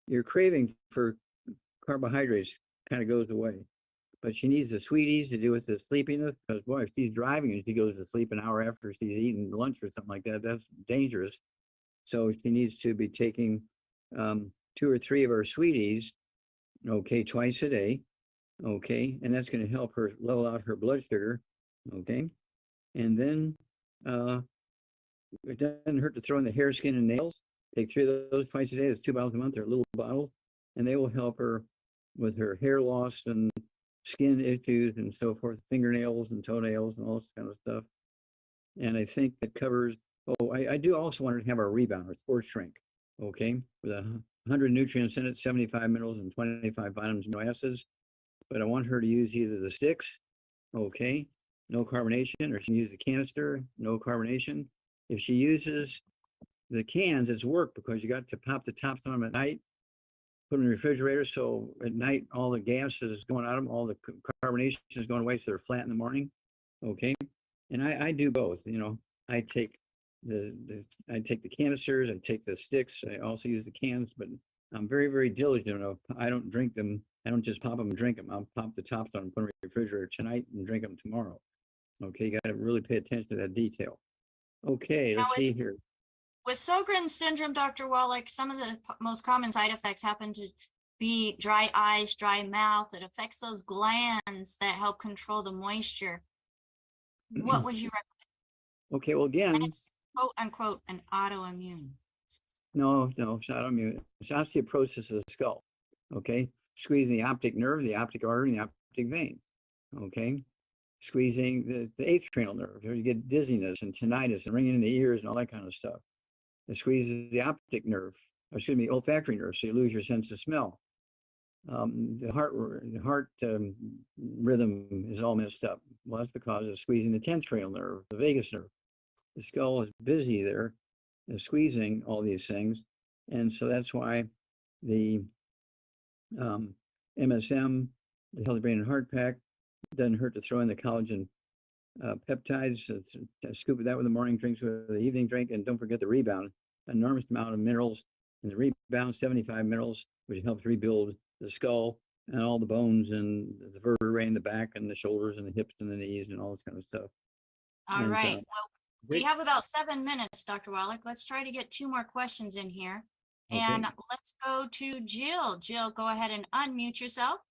your craving for carbohydrates kind of goes away. But she needs the sweeties to do with the sleepiness, because boy, if she's driving and she goes to sleep an hour after she's eaten lunch or something like that, that's dangerous. So she needs to be taking 2 or 3 of our sweeties, okay, twice a day, okay, and that's going to help her level out her blood sugar, okay. And then it doesn't hurt to throw in the hair, skin, and nails. Take 3 of those twice a day. That's 2 bottles a month. They're little bottles, and they will help her with her hair loss and skin issues and so forth, fingernails and toenails and all this kind of stuff. And I think that covers, I do also want her to have our rebound, our sports drink, okay, with 100 nutrients in it, 75 minerals and 25 vitamins and amino acids. But I want her to use either the sticks, okay, no carbonation, or she can use the canister, no carbonation. If she uses the cans, it's work, because you got to pop the tops on them at night, put them in the refrigerator, so at night all the gas that is going out of them, all the carbonation is going away, so they're flat in the morning, okay. And I do both, you know. I take the canisters, I take the sticks, I also use the cans, but I'm very, very diligent. I don't drink them. I don't just pop them and drink them. I'll pop the tops on them, put them in the refrigerator tonight, and drink them tomorrow. Okay, you got to really pay attention to that detail. Okay, let's see here. With Sjogren's syndrome, Dr. Wallach, some of the most common side effects happen to be dry eyes, dry mouth. It affects those glands that help control the moisture. What would you recommend? Okay, well, again, and it's quote unquote an autoimmune. No, it's not autoimmune. It's osteoporosis of the skull. Okay, squeezing the optic nerve, the optic artery, and the optic vein. Okay, squeezing the 8th cranial nerve. You get dizziness and tinnitus and ringing in the ears and all that kind of stuff. It squeezes the optic nerve, olfactory nerve, so you lose your sense of smell. The heart rhythm is all messed up. Well, that's because of squeezing the 10th cranial nerve, the vagus nerve. The skull is busy there, squeezing all these things, and so that's why the MSM, the Healthy Brain and Heart Pack, doesn't hurt to throw in the collagen peptides. Scoop of that with the morning drinks, with the evening drink, and don't forget the rebound. Enormous amount of minerals in the rebound, 75 minerals, which helps rebuild the skull and all the bones and the vertebrae in the back and the shoulders and the hips and the knees and all this kind of stuff. All right. Well, we have about 7 minutes, Dr. Wallach. Let's try to get 2 more questions in here. Okay. And let's go to Jill. Jill, go ahead and unmute yourself.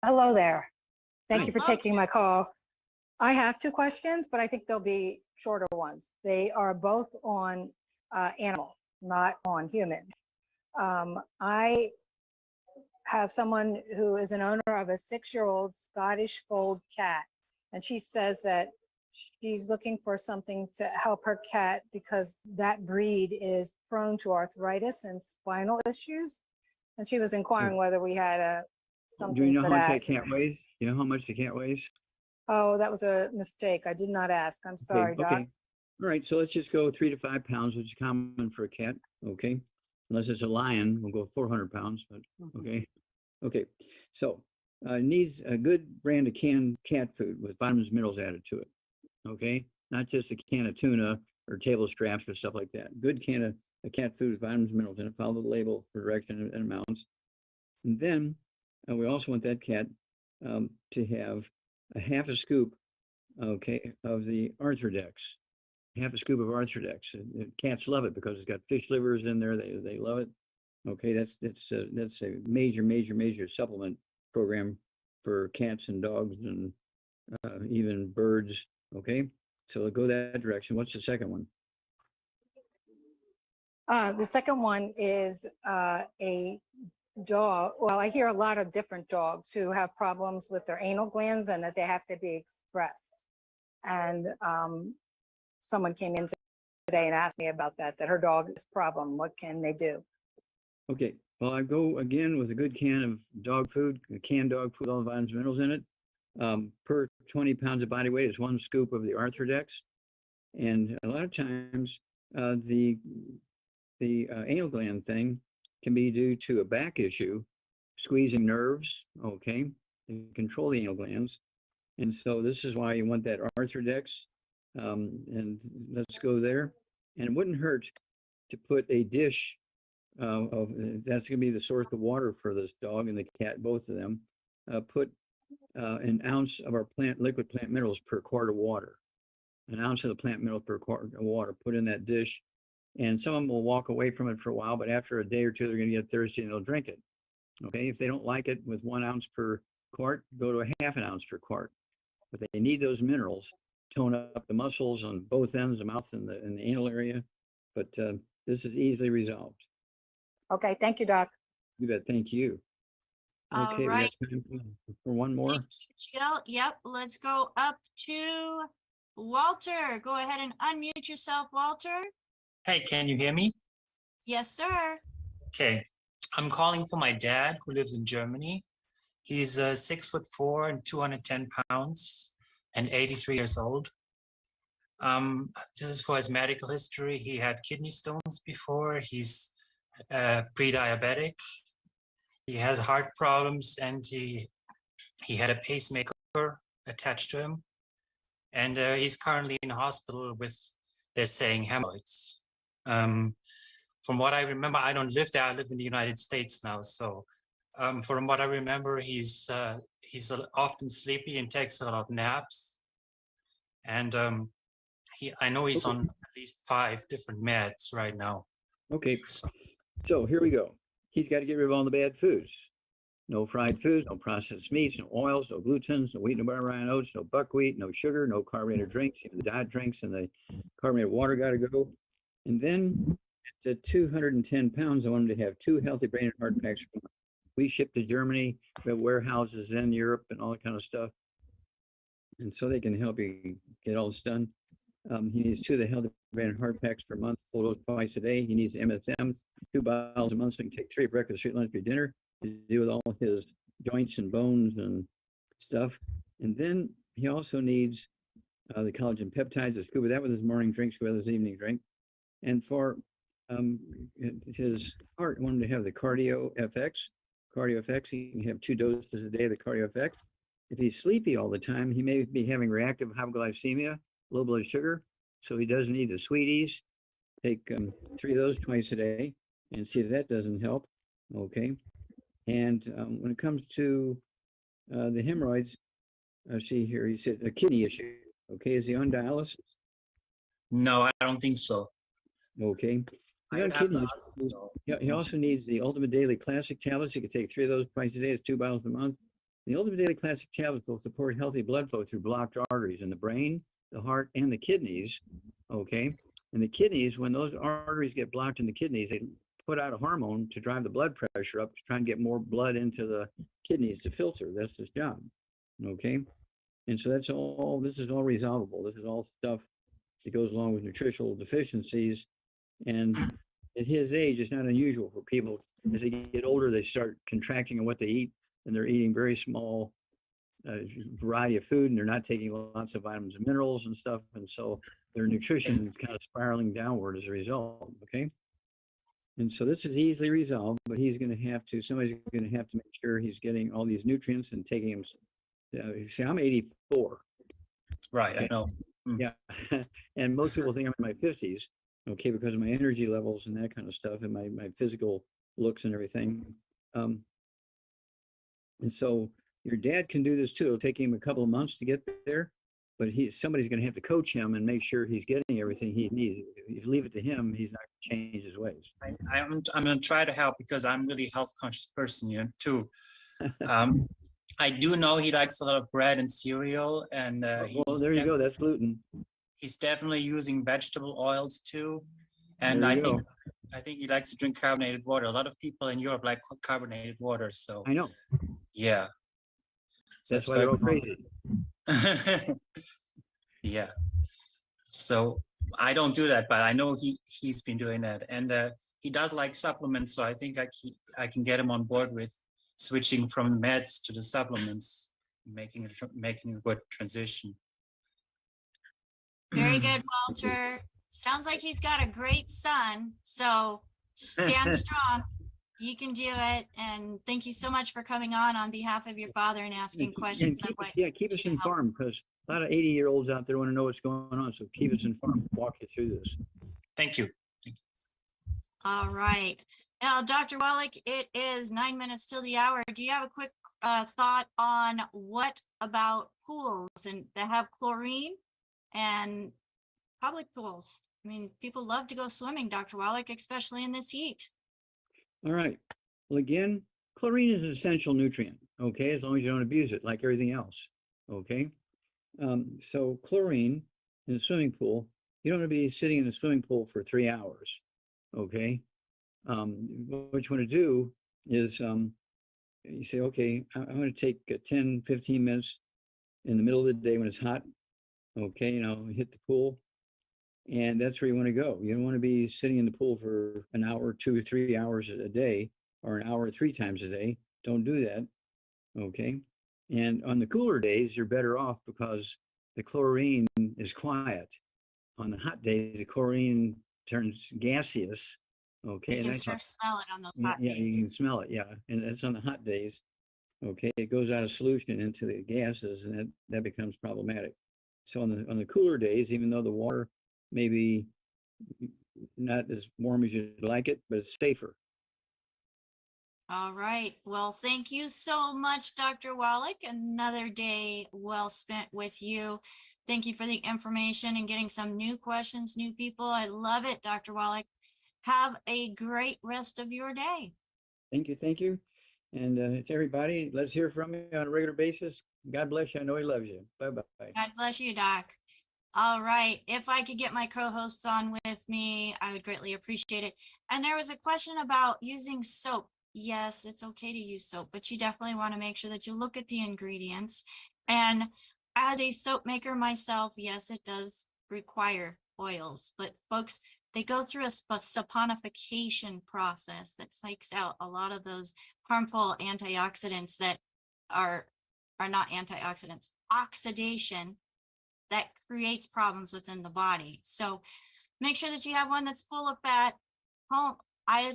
Hello there. Thank you for Hello. taking my call. I have 2 questions, but I think they'll be shorter ones. They are both on animal, not on human. I have someone who is an owner of a 6-year-old Scottish fold cat, and she says that she's looking for something to help her cat because that breed is prone to arthritis and spinal issues. And she was inquiring whether we had Do something you know for how much that. that cat weighs? You know how much the cat weighs? Oh, that was a mistake. I did not ask. I'm sorry, Doc. Okay. All right. So let's just go 3 to 5 pounds, which is common for a cat. Okay. Unless it's a lion, we'll go 400 pounds. But okay. Okay. So needs a good brand of canned cat food with vitamins and minerals added to it. Okay. Not just a can of tuna or table scraps or stuff like that. Good can of cat food with vitamins and minerals in it. Follow the label for direction and amounts. And then we also want that cat to have a half a scoop, okay, of the Arthrodex. Half a scoop of Arthrodex. Cats love it because it's got fish livers in there. They love it. Okay, that's a major supplement program for cats and dogs and even birds. Okay, so we'll go that direction. What's the second one? The second one is a dog. Well, I hear a lot of different dogs who have problems with their anal glands and that they have to be expressed. And someone came in today and asked me about that her dog has a problem. What can they do? Okay, well, I go again with a good can of dog food, canned dog food, all the vitamins and minerals in it. Per 20 pounds of body weight is 1 scoop of the Arthrodex. And a lot of times the anal gland thing can be due to a back issue, squeezing nerves, okay, to control the anal glands. And so this is why you want that Arthrodex. And let's go there. And it wouldn't hurt to put a dish of that's going to be the source of water for this dog and the cat, both of them. Put an ounce of our liquid plant minerals per quart of water. An ounce of the plant mineral per quart of water put in that dish. And some of them will walk away from it for a while, but after a day or two, they're going to get thirsty and they'll drink it. Okay, if they don't like it with 1 ounce per quart, go to a half an ounce per quart. But they need those minerals, tone up the muscles on both ends, the mouth and the anal area. But this is easily resolved. Okay, thank you, Doc. You bet. Thank you. All Okay, right. we got time for one more. Thank you, Jill. Yep, let's go up to Walter. Go ahead and unmute yourself, Walter. Hey, can you hear me? Yes, sir. Okay, I'm calling for my dad who lives in Germany. He's 6'4" and 210 pounds and 83 years old. This is for his medical history. He had kidney stones before. He's pre-diabetic. He has heart problems and he had a pacemaker attached to him. And he's currently in hospital with, they're saying, hemorrhoids. From what I remember, I don't live there. I live in the United States now. So from what I remember, he's often sleepy and takes a lot of naps. And I know he's on at least 5 different meds right now. Okay, so here we go. He's got to get rid of all the bad foods. No fried foods, no processed meats, no oils, no glutens, no wheat, no brown rye oats, no buckwheat, no sugar, no carbonated drinks. Even the diet drinks and the carbonated water got to go. And then at 210 pounds, I want him to have 2 healthy brain and heart packs. We ship to Germany. We have warehouses in Europe and all that kind of stuff. And so they can help you get all this done. He needs 2 of the healthy brain and heart packs per month, full dose twice a day. He needs MSMs, 2 bottles a month, so he can take 3 at breakfast, 3 at lunch, 3 at dinner to deal with all his joints and bones and stuff. And then he also needs the collagen peptides, a scoop of that with his morning drink, scoop with his evening drink. And for his heart, I want him to have the Cardio FX. Cardio FX, he can have 2 doses a day of the Cardio FX. If he's sleepy all the time, he may be having reactive hypoglycemia, low blood sugar. So he does need the sweeties. Take 3 of those twice a day and see if that doesn't help. Okay. And when it comes to the hemorrhoids, see here, he said a kidney issue. Okay. Is he on dialysis? No, I don't think so. Okay. I would have to ask him, though. He also needs the Ultimate Daily Classic tablets. He could take 3 of those twice a day. It's 2 bottles a month. The Ultimate Daily Classic tablets will support healthy blood flow through blocked arteries in the brain, the heart, and the kidneys. Okay. And the kidneys, when those arteries get blocked in the kidneys, they put out a hormone to drive the blood pressure up to try and get more blood into the kidneys to filter. That's its job. Okay. And so this is all resolvable. This is all stuff that goes along with nutritional deficiencies. And at his age, it's not unusual for people, as they get older, they start contracting on what they eat, and they're eating very small variety of food, and they're not taking lots of vitamins and minerals and stuff. And so their nutrition is kind of spiraling downward as a result. Okay. And so this is easily resolved, but somebody's going to have to make sure he's getting all these nutrients and taking them. See, I'm 84. Right, Okay. I know. Yeah. And most people think I'm in my 50s, okay, because of my energy levels and that kind of stuff and my physical looks and everything. And so your dad can do this too. It'll take him a couple of months to get there, but somebody's going to have to coach him and make sure he's getting everything he needs. If you leave it to him, he's not going to change his ways. I'm going to try to help because I'm really a health conscious person, too. I do know he likes a lot of bread and cereal, and well, there you go. That's gluten. He's definitely using vegetable oils too, and I think he likes to drink carbonated water. A lot of people in Europe like carbonated water, so I know. Yeah, so that's why they're all crazy. Yeah, so I don't do that, but I know he's been doing that, and he does like supplements, so I think I can get him on board with switching from meds to the supplements, making a good transition. Very good, Walter. Sounds like he's got a great son. So stand strong. You can do it. And thank you so much for coming on behalf of your father and asking questions. Keep us informed, because a lot of 80-year-olds out there want to know what's going on. So keep us informed. Walk you through this. Thank you. All right. Now, Dr. Wallach, it is 9 minutes till the hour. Do you have a quick thought on what about pools and that have chlorine and public pools? I mean, people love to go swimming, Dr. Wallach, especially in this heat. All right. Well, again, chlorine is an essential nutrient, okay, as long as you don't abuse it like everything else, okay? So chlorine in a swimming pool, you don't want to be sitting in a swimming pool for 3 hours, okay? What you want to do is you say, okay, I'm going to take 10, 15 minutes in the middle of the day when it's hot, okay, hit the pool, and that's where you want to go. You don't want to be sitting in the pool for an hour, 2 or 3 hours a day, or an hour 3 times a day. Don't do that, okay? And on the cooler days, you're better off because the chlorine is quiet. On the hot days, the chlorine turns gaseous. Okay, you can sure smell it on those hot days. Yeah, you can smell it. Yeah, and that's on the hot days. Okay, it goes out of solution into the gases, and that becomes problematic. So on the cooler days, even though the water may be not as warm as you'd like it, but it's safer. All right. Well, thank you so much, Dr. Wallach. Another day well spent with you. Thank you for the information and getting some new questions, new people. I love it, Dr. Wallach. Have a great rest of your day. Thank you. Thank you. And to everybody, let's hear from you on a regular basis. God bless you. I know he loves you. Bye-bye. God bless you, Doc. All right. If I could get my co-hosts on with me, I would greatly appreciate it. And there was a question about using soap. Yes, it's okay to use soap, but you definitely want to make sure that you look at the ingredients. And as a soap maker myself, yes, it does require oils, but folks, they go through a saponification process that takes out a lot of those harmful antioxidants that are not antioxidants, oxidation that creates problems within the body. So make sure that you have one that's full of fat. I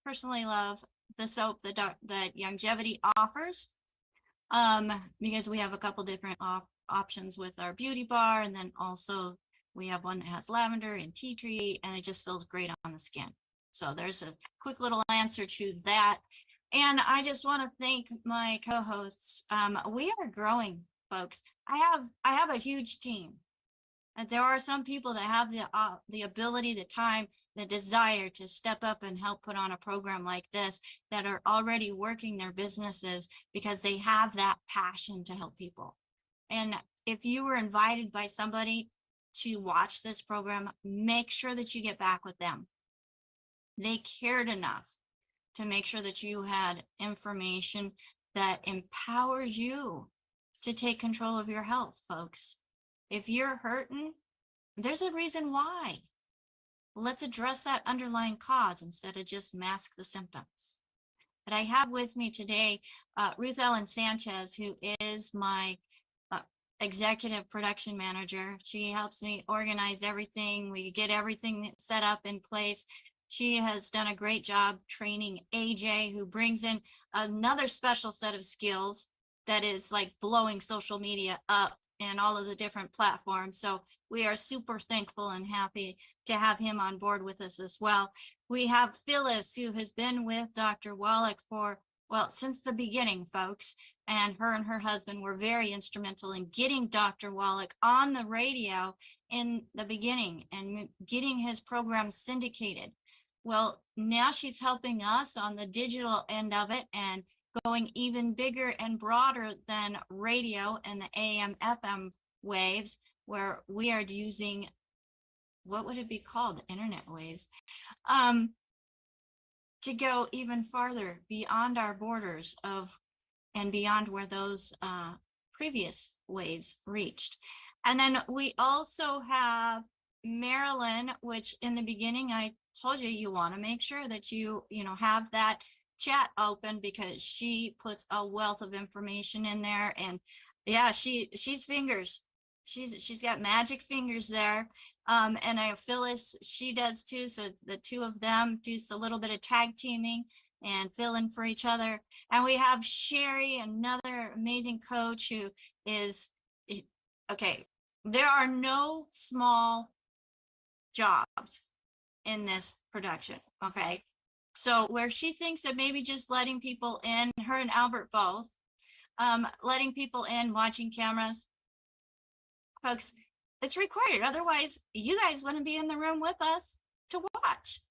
personally love the soap that Longevity offers, because we have a couple different options with our beauty bar, and then also we have one that has lavender and tea tree, and it just feels great on the skin. So there's a quick little answer to that. And I just want to thank my co-hosts. We are growing, folks. I have a huge team. And there are some people that have the ability, the time, the desire to step up and help put on a program like this, that are already working their businesses because they have that passion to help people. And if you were invited by somebody to watch this program, make sure that you get back with them. They cared enough to make sure that you had information that empowers you to take control of your health, folks. If you're hurting, there's a reason why. Let's address that underlying cause instead of just mask the symptoms. But I have with me today Ruth Ellen Sanchez, who is my executive production manager. She helps me organize everything. We get everything set up in place. She has done a great job training AJ, who brings in another special set of skills that is like blowing social media up and all of the different platforms. So we are super thankful and happy to have him on board with us as well. We have Phyllis, who has been with Dr. Wallach for, well, since the beginning, folks. And her husband were very instrumental in getting Dr. Wallach on the radio in the beginning and getting his program syndicated. Well, now she's helping us on the digital end of it and going even bigger and broader than radio and the AM FM waves, where we are using, what would it be called? Internet waves, to go even farther beyond our borders of and beyond where those previous waves reached. And then we also have Marilyn, which in the beginning I told you, you want to make sure that you have that chat open, because she puts a wealth of information in there. And yeah, she's fingers. She's got magic fingers there. And Phyllis, she does too. So the two of them do a little bit of tag teaming and fill in for each other. And we have Sherry, another amazing coach who is, okay, there are no small jobs in this production, okay? So where she thinks that maybe just letting people in, her and Albert both, letting people in, watching cameras, folks, it's required. Otherwise, you guys wouldn't be in the room with us to watch.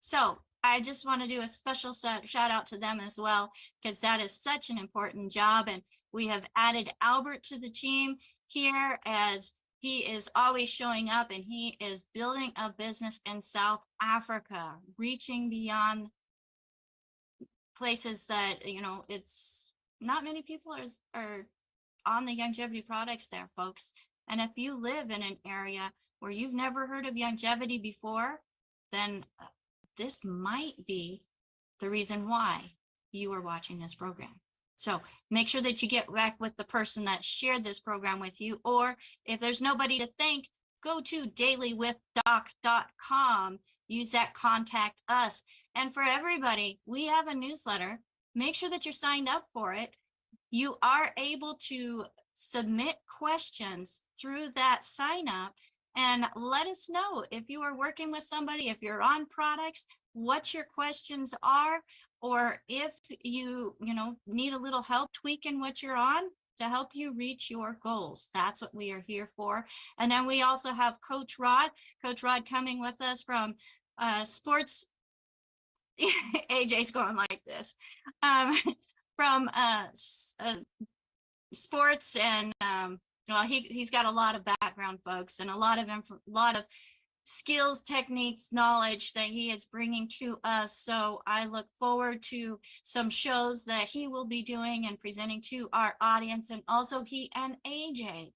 So I just want to do a special shout out to them as well, because that is such an important job. And we have added Albert to the team here, as he is always showing up, and he is building a business in South Africa, reaching beyond places that, it's not many people are on the longevity products there, folks. And if you live in an area where you've never heard of longevity before, then this might be the reason why you are watching this program. So make sure that you get back with the person that shared this program with you, or if there's nobody to thank, go to dailywithdoc.com, use that contact us. And for everybody, we have a newsletter. Make sure that you're signed up for it. You are able to submit questions through that sign up, and let us know if you are working with somebody, if you're on products, what your questions are, or if you need a little help tweaking what you're on to help you reach your goals. That's what we are here for. And then we also have Coach Rod coming with us from sports. AJ's going like this, from sports, and he's got a lot of background, folks, and a lot of skills, techniques, knowledge that he is bringing to us. So I look forward to some shows that he will be doing and presenting to our audience, and also he and AJ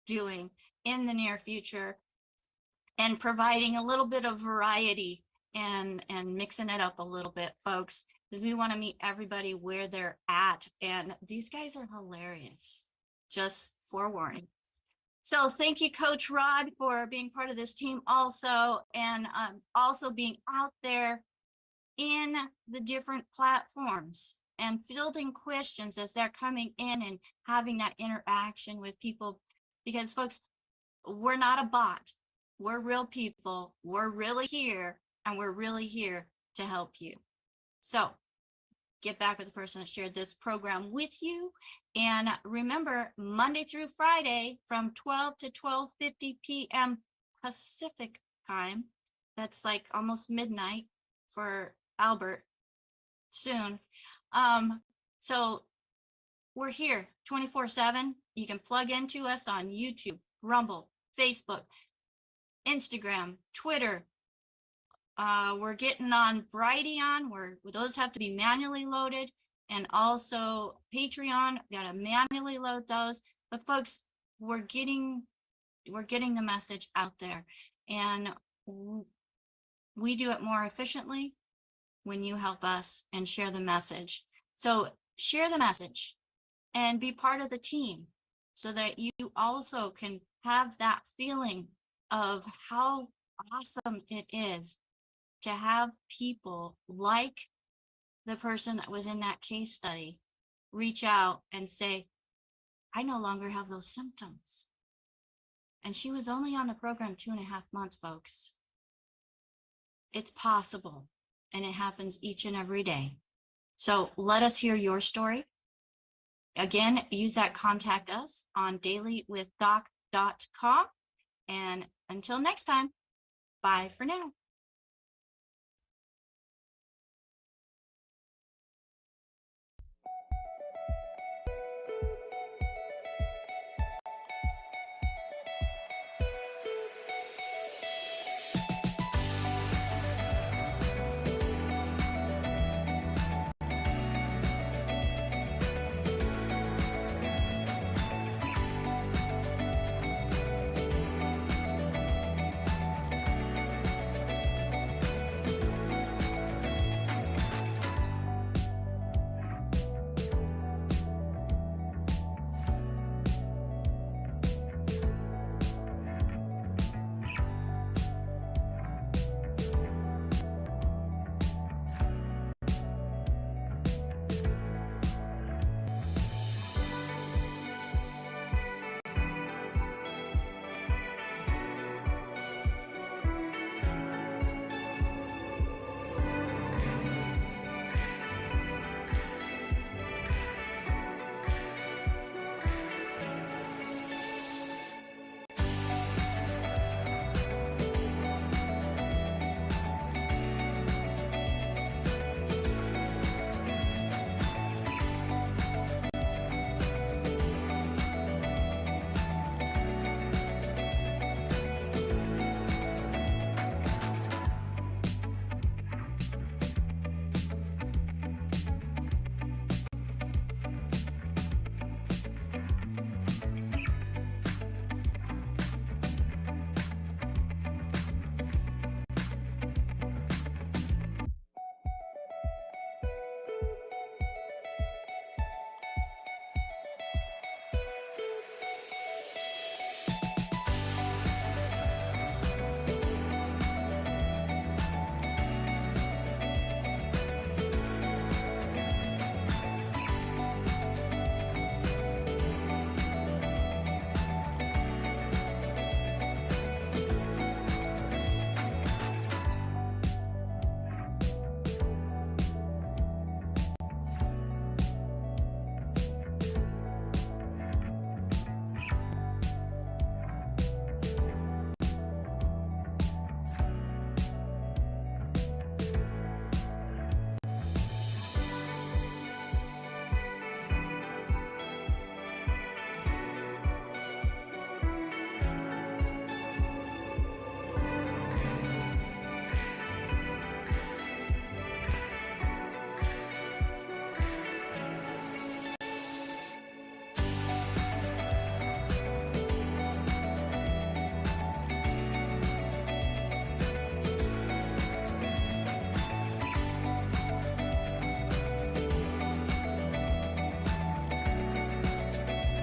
doing in the near future, and providing a little bit of variety and mixing it up a little bit, folks, because we want to meet everybody where they're at. And these guys are hilarious, just forewarning. So thank you, Coach Rod, for being part of this team also, and also being out there in the different platforms and fielding questions as they're coming in and having that interaction with people. Because, folks, we're not a bot. We're real people. We're really here, and we're really here to help you. So get back with the person that shared this program with you. And remember, Monday through Friday from 12 to 12:50 p.m. Pacific time. That's like almost midnight for Albert soon. So we're here 24/7. You can plug into us on YouTube, Rumble, Facebook, Instagram, Twitter. We're getting on Brighteon, where those have to be manually loaded, and also Patreon, got to manually load those. But folks, we're getting the message out there, and we do it more efficiently when you help us and share the message. So share the message and be part of the team so that you also can have that feeling of how awesome it is to have people like the person that was in that case study reach out and say, I no longer have those symptoms. And she was only on the program 2.5 months, folks. It's possible, and it happens each and every day. So let us hear your story. Again, use that contact us on dailywithdoc.com. And until next time, bye for now.